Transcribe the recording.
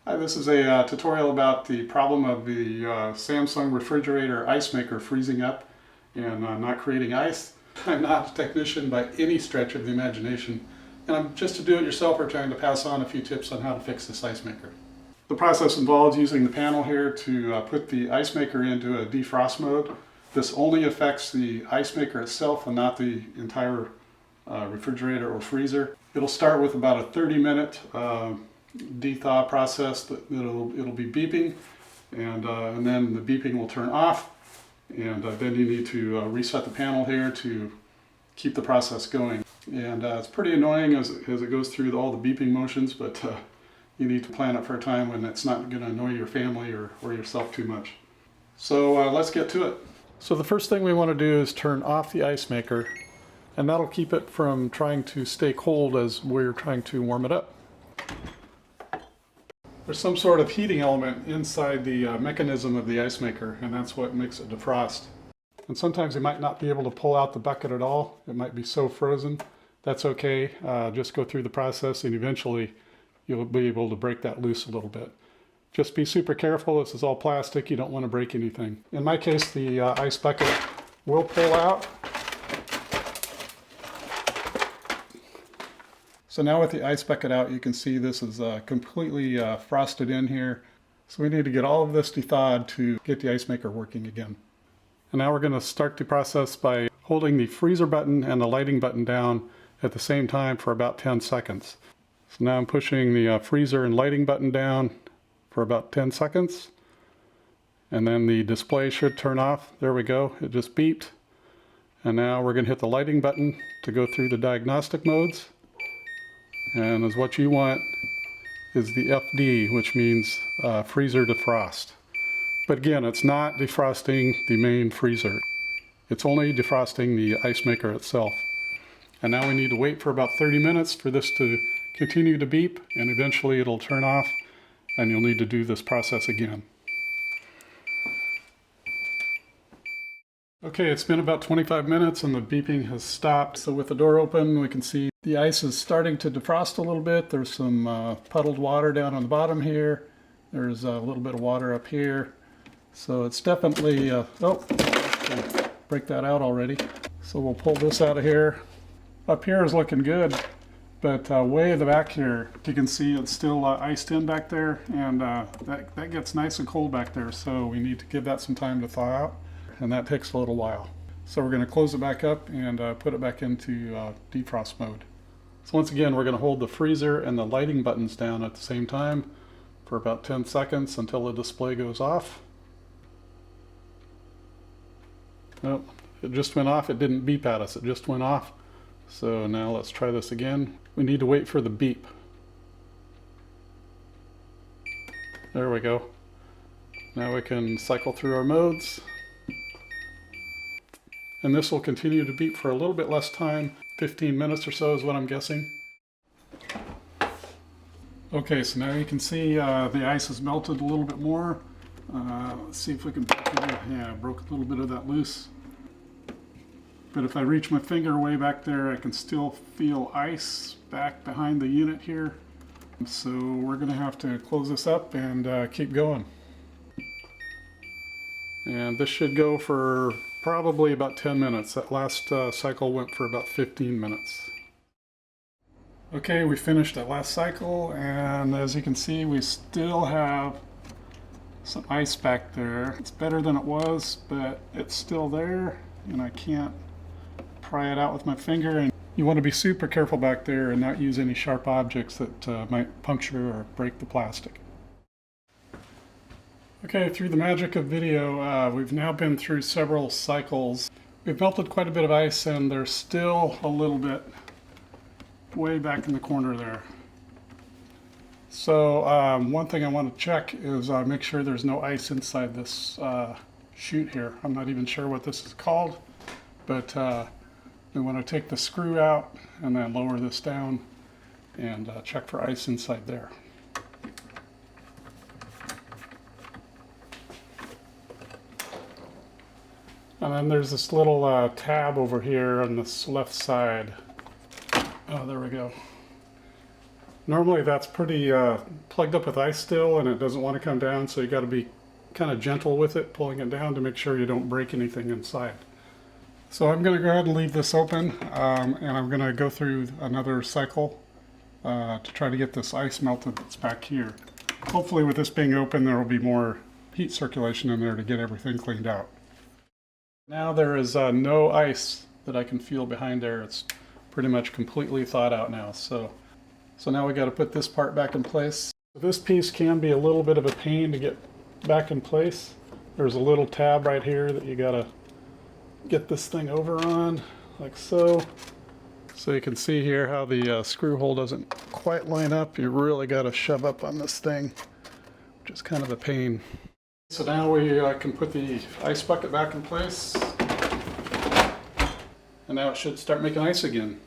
Hi, this is a tutorial about the problem of the Samsung refrigerator ice maker freezing up and not creating ice. I'm not a technician by any stretch of the imagination, and I'm just a do-it-yourselfer trying to pass on a few tips on how to fix this ice maker. The process involves using the panel here to put the ice maker into a defrost mode. This only affects the ice maker itself and not the entire refrigerator or freezer. It'll start with about a 30-minute de-thaw process. It'll be beeping, and then the beeping will turn off, and then you need to reset the panel here to keep the process going. And it's pretty annoying as it goes through all the beeping motions, but you need to plan it for a time when it's not going to annoy your family or yourself too much. So let's get to it. So the first thing we want to do is turn off the ice maker, and that'll keep it from trying to stay cold as we're trying to warm it up. There's some sort of heating element inside the mechanism of the ice maker, and that's what makes it defrost. And sometimes you might not be able to pull out the bucket at all. It might be so frozen. That's okay. Just go through the process and eventually you'll be able to break that loose a little bit. Just be super careful. This is all plastic. You don't want to break anything. In my case, the ice bucket will pull out. So now with the ice bucket out, you can see this is completely frosted in here. So we need to get all of this de-thawed to get the ice maker working again. And now we're going to start the process by holding the freezer button and the lighting button down at the same time for about 10 seconds. So now I'm pushing the freezer and lighting button down for about 10 seconds. And then the display should turn off. There we go. It just beeped. And now we're going to hit the lighting button to go through the diagnostic modes. And as what you want is the FD, which means freezer defrost. But again, it's not defrosting the main freezer. It's only defrosting the ice maker itself. And now we need to wait for about 30 minutes for this to continue to beep, and eventually it'll turn off, and you'll need to do this process again. Okay, it's been about 25 minutes and the beeping has stopped. So with the door open, we can see the ice is starting to defrost a little bit. There's some puddled water down on the bottom here. There's a little bit of water up here. So it's definitely, break that out already. So we'll pull this out of here. Up here is looking good, but way in the back here, you can see it's still iced in back there, and that gets nice and cold back there. So we need to give that some time to thaw out, and that takes a little while. So we're going to close it back up and put it back into defrost mode. So once again, we're going to hold the freezer and the lighting buttons down at the same time for about 10 seconds until the display goes off. Nope, it just went off. It didn't beep at us. It just went off. So now let's try this again. We need to wait for the beep. There we go. Now we can cycle through our modes. And this will continue to beep for a little bit less time. 15 minutes or so is what I'm guessing. Okay, so now you can see the ice has melted a little bit more. Let's see if we can break it. Yeah, I broke a little bit of that loose. But if I reach my finger way back there, I can still feel ice back behind the unit here. So we're going to have to close this up and keep going. And this should go for probably about 10 minutes. That last cycle went for about 15 minutes. Okay, we finished that last cycle, and as you can see, we still have some ice back there. It's better than it was, but it's still there, and I can't pry it out with my finger. And you want to be super careful back there and not use any sharp objects that might puncture or break the plastic. Okay, through the magic of video, we've now been through several cycles. We've melted quite a bit of ice, and there's still a little bit way back in the corner there. So one thing I want to check is make sure there's no ice inside this chute here. I'm not even sure what this is called, but we want to take the screw out and then lower this down and check for ice inside there. And then there's this little tab over here on this left side. Oh, there we go. Normally that's pretty plugged up with ice still and it doesn't want to come down, so you got to be kind of gentle with it, pulling it down to make sure you don't break anything inside. So I'm going to go ahead and leave this open, and I'm going to go through another cycle to try to get this ice melted that's back here. Hopefully with this being open there will be more heat circulation in there to get everything cleaned out. Now there is no ice that I can feel behind there. It's pretty much completely thawed out now. So now we got to put this part back in place. This piece can be a little bit of a pain to get back in place. There's a little tab right here that you got to get this thing over on, like so. So you can see here how the screw hole doesn't quite line up. You really got to shove up on this thing, which is kind of a pain. So now we can put the ice bucket back in place. And now it should start making ice again.